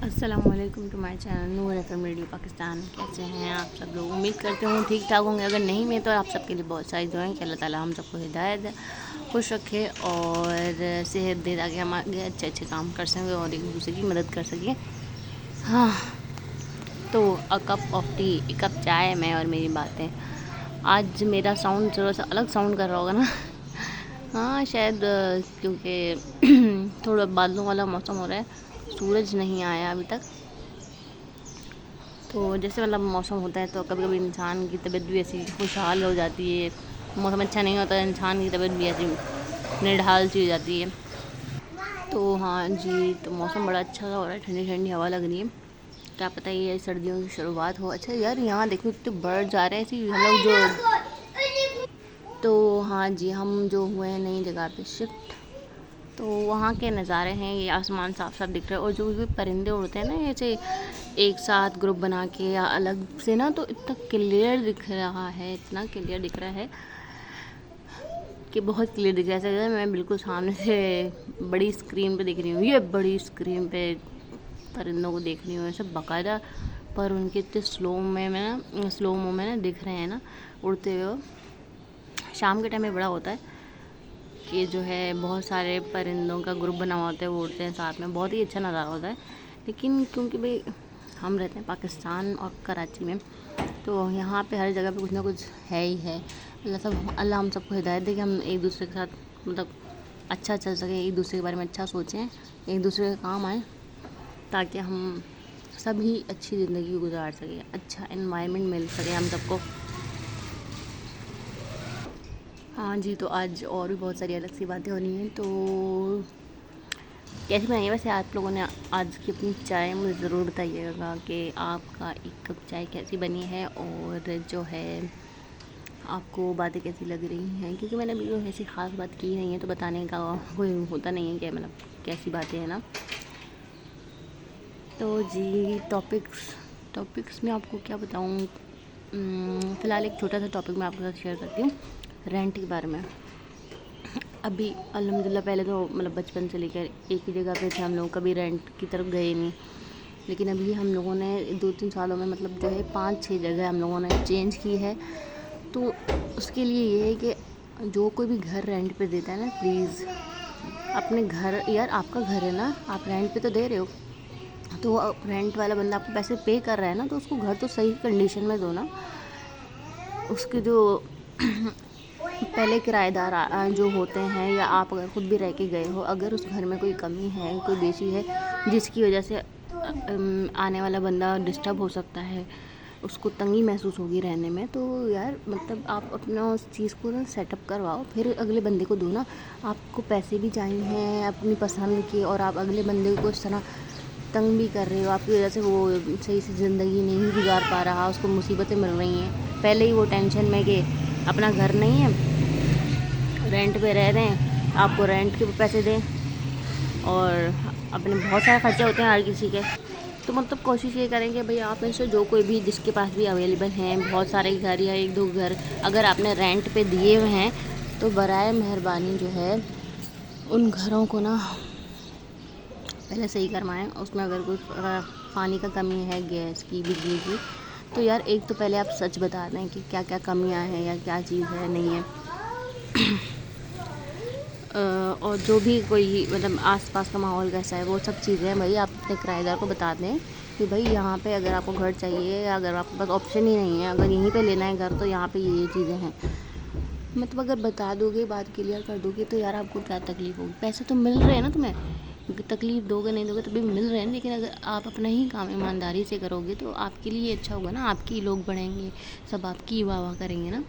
السلام علیکم to my channel Noor F M radio Pakistan. کیسے ہیں آپ سب لوگ؟ امید کرتے ہوں ٹھیک ٹھاک ہوں گے. اگر نہیں میں تو آپ سب کے لیے بہت ساری دعائیں کہ اللہ تعالیٰ ہم سب کو ہدایت دے، خوش رکھے اور صحت دے تاکہ ہم آگے اچھے اچھے کام کر سکیں اور ایک دوسرے کی مدد کر سکیں. ہاں تو اے کپ آف ٹی، ایک کپ چائے، میں اور میری باتیں. آج میرا ساؤنڈ تھوڑا سا الگ ساؤنڈ کر رہا ہوگا نا. ہاں شاید کیونکہ تھوڑا بادلوں والا موسم ہو رہا ہے، سورج نہیں آیا ابھی تک. تو جیسے مطلب موسم ہوتا ہے تو کبھی کبھی انسان کی طبیعت بھی ایسی خوشحال ہو جاتی ہے. موسم اچھا نہیں ہوتا ہے انسان کی طبیعت بھی ایسی نڈھال سی ہو جاتی ہے. تو ہاں جی، تو موسم بڑا اچھا سا ہو رہا ہے، ٹھنڈی ٹھنڈی ہوا لگ رہی ہے. کیا پتہ یہ سردیوں کی شروعات ہو. اچھا یار یہاں دیکھو اتنے برڈ آ رہے ہیں ایسی ہم لوگ جو. تو ہاں جی، ہم جو ہوئے ہیں نئی جگہ پہ شفٹ، تو وہاں کے نظارے ہیں. یہ آسمان صاف صاف دکھ رہا ہے اور جو بھی پرندے اڑتے ہیں نا ایسے ایک ساتھ گروپ بنا کے یا الگ سے نا، تو اتنا کلیئر دکھ رہا ہے، اتنا کلیئر دکھ رہا ہے کہ بہت کلیئر دکھ رہا ہے. ایسا لگ رہا ہے میں بالکل سامنے سے بڑی اسکرین پہ دیکھ رہی ہوں. یہ بڑی اسکرین پہ پرندوں کو دیکھ رہی ہوں ایسے باقاعدہ، پر ان کے اتنے سلو مو میں نا دکھ رہے ہیں نا اڑتے ہوئے. شام کے ٹائم میں بڑا ہوتا ہے کہ جو ہے بہت سارے پرندوں کا گروپ بنا ہوا ہوتا ہے، وہ اڑتے ہیں ساتھ میں، بہت ہی اچھا نظارہ ہوتا ہے. لیکن کیونکہ بھئی ہم رہتے ہیں پاکستان اور کراچی میں، تو یہاں پہ ہر جگہ پہ کچھ نہ کچھ ہے ہی ہے. اللہ ہم سب کو ہدایت دے کہ ہم ایک دوسرے کے ساتھ مطلب اچھا چل سکیں، ایک دوسرے کے بارے میں اچھا سوچیں، ایک دوسرے کے کام آئیں، تاکہ ہم سبھی اچھی زندگی گزار سکیں، اچھا انوائرمنٹ مل سکے ہم سب کو. ہاں جی، تو آج اور بھی بہت ساری الگ سی باتیں ہونی ہیں. تو کیسی بنائی ہے ویسے آپ لوگوں نے آج کی اپنی چائے؟ مجھے ضرور بتائیے گا کہ آپ کا ایک کپ چائے کیسی بنی ہے، اور جو ہے آپ کو باتیں کیسی لگ رہی ہیں. کیونکہ میں نے ابھی ایسی خاص بات کی نہیں ہے تو بتانے کا کوئی ہوتا نہیں ہے کہ مطلب کیسی باتیں ہیں نا. تو جی ٹاپکس میں آپ کو کیا بتاؤں. فی الحال ایک چھوٹا سا ٹاپک میں آپ کے ساتھ شیئر کرتی ہوں، رینٹ کے بارے میں. ابھی الحمدللہ پہلے تو مطلب بچپن سے لے کر ایک ہی جگہ پہ تھے ہم لوگ، کبھی رینٹ کی طرف گئے نہیں. لیکن ابھی ہم لوگوں نے 2-3 سالوں میں مطلب جو ہے 5-6 جگہ ہم لوگوں نے چینج کی ہے. تو اس کے لیے یہ ہے کہ جو کوئی بھی گھر رینٹ پہ دیتا ہے نا، پلیز اپنے گھر، یار آپ کا گھر ہے نا، آپ رینٹ پہ تو دے رہے ہو، تو رینٹ والا بندہ آپ کو پیسے پے کر رہا ہے نا، تو اس کو گھر تو صحیح کنڈیشن میں دو نا. اس کے جو پہلے کرایہ دار جو ہوتے ہیں، یا آپ اگر خود بھی رہ کے گئے ہو، اگر اس گھر میں کوئی کمی ہے، کوئی بیشی ہے جس کی وجہ سے آنے والا بندہ ڈسٹرب ہو سکتا ہے، اس کو تنگی محسوس ہوگی رہنے میں، تو یار مطلب آپ اپنا اس چیز کو نا سیٹ اپ کرواؤ، پھر اگلے بندے کو دو نا. آپ کو پیسے بھی چاہیے اپنی پسند کے، اور آپ اگلے بندے کو اس طرح تنگ بھی کر رہے ہو، آپ کی وجہ سے وہ صحیح سے زندگی نہیں گزار پا رہا، اس کو مصیبتیں مل رہی ہیں. پہلے ہی وہ ٹینشن میں کہ اپنا گھر نہیں ہے، رینٹ پہ رہ رہے ہیں، آپ کو رینٹ کے پیسے دیں، اور اپنے بہت سارے خرچے ہوتے ہیں ہر کسی کے. تو مطلب کوشش یہ کریں کہ بھئی آپ میں سے جو کوئی بھی جس کے پاس بھی اویلیبل ہیں بہت سارے گھر یا 1-2 گھر اگر آپ نے رینٹ پہ دیے ہوئے ہیں، تو برائے مہربانی جو ہے ان گھروں کو نا پہلے صحیح کروائیں. اس میں اگر کوئی پانی کا کمی ہے، گیس کی، بجلی کی، تو یار ایک تو پہلے آپ سچ بتا دیں کہ کیا کیا کمیاں ہیں یا کیا چیز ہے نہیں ہے. اور جو بھی کوئی مطلب آس پاس کا ماحول کیسا ہے، وہ سب چیزیں بھائی آپ اپنے کرایہ دار کو بتا دیں کہ بھائی یہاں پہ اگر آپ کو گھر چاہیے، یا اگر آپ کے پاس آپشن ہی نہیں ہے، اگر یہیں پہ لینا ہے گھر، تو یہاں پہ یہ چیزیں ہیں. مطلب اگر بتا دو گے، بات کلیئر کر دو گے، تو یار آپ کو کیا تکلیف ہوگی. پیسے تو مل رہے ہیں نا تمہیں، تکلیف دو گے نہیں دو گے تو بھی مل رہے ہیں. لیکن اگر آپ اپنا ہی کام ایمانداری سے کرو گے تو آپ کے لیے اچھا ہوگا نا، آپ کے لوگ بڑھیں گے، سب آپ کی واہ واہ کریں گے نا.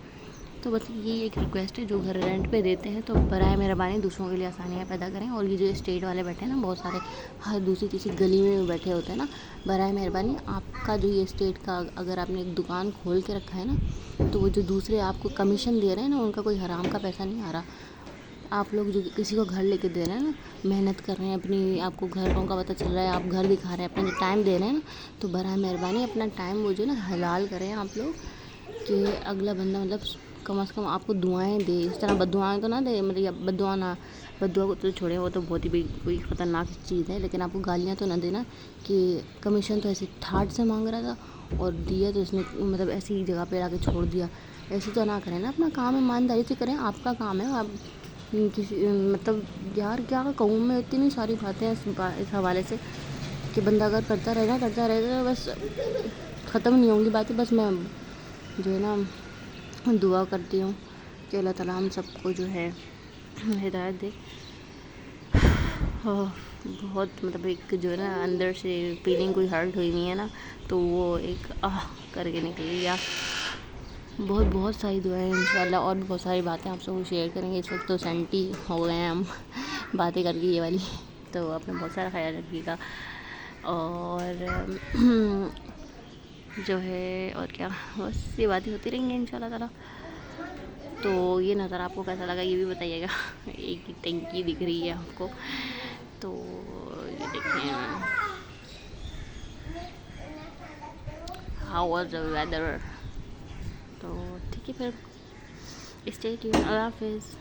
تو بس یہ ایک ریکویسٹ ہے، جو گھر رینٹ پہ دیتے ہیں تو برائے مہربانی دوسروں کے لیے آسانیاں پیدا کریں. اور یہ جو اسٹیٹ والے بیٹھے ہیں نا بہت سارے، ہر دوسری تیسری گلی میں بیٹھے ہوتے ہیں نا، برائے مہربانی آپ کا جو یہ اسٹیٹ کا اگر آپ نے ایک دکان کھول کے رکھا ہے نا، تو وہ جو دوسرے آپ کو کمیشن دے رہے ہیں نا، ان کا کوئی حرام کا پیسہ نہیں آ رہا. آپ لوگ جو کسی کو گھر لے کے دے رہے ہیں نا، محنت کر رہے ہیں اپنی، آپ کو گھروں کا پتہ چل رہا ہے، آپ گھر دکھا رہے ہیں، اپنا جو ٹائم دے رہے ہیں نا، تو برائے مہربانی اپنا ٹائم وہ جو نا حلال کریں آپ لوگ، کہ اگلا بندہ مطلب کم از کم آپ کو دعائیں دے. اس طرح بد دعائیں تو نہ دے، مطلب بد دعا نہ بد دعا کو تو چھوڑیں، وہ تو بہت ہی کوئی خطرناک چیز ہے، لیکن آپ کو گالیاں تو نہ دینا کہ کمیشن تو ایسے ٹھاٹ سے مانگ رہا تھا اور دیا تو اس نے مطلب ایسی جگہ پہ لا کے چھوڑ دیا. ایسے تو نہ کریں نا، اپنا کام ایمانداری سے کریں، آپ کا کام ہے. آپ کسی مطلب یار کیا کہوں میں، اتنی ساری باتیں اس حوالے سے کہ بندہ اگر کرتا رہے گا بس ختم نہیں ہوں گی باتیں. بس میں جو ہے نا دعا کرتی ہوں کہ اللہ تعالیٰ ہم سب کو جو ہے ہدایت دے. بہت مطلب ایک جو ہے نا اندر سے فیلنگ کوئی ہرٹ ہوئی نہیں ہے نا، تو وہ ایک کر کے نکلی. یا بہت ساری دعائیں انشاءاللہ، اور بھی بہت ساری باتیں آپ سب کو شیئر کریں گے. اس وقت تو سینٹی ہو گئے ہیں ہم باتیں کر کے یہ والی، تو اپنا بہت سارا خیال رکھیے گا. اور جو ہے اور کیا، بس یہ باتیں ہوتی رہیں گی انشاءاللہ تعالیٰ. تو یہ نظر آپ کو کیسا لگا یہ بھی بتائیے گا. ایک ہی ٹنکی دکھ رہی ہے آپ کو، تو یہ دیکھیں ہاؤ واز دا ویدر. تو ٹھیک ہے پھر، اسٹے ٹیون. اللہ حافظ.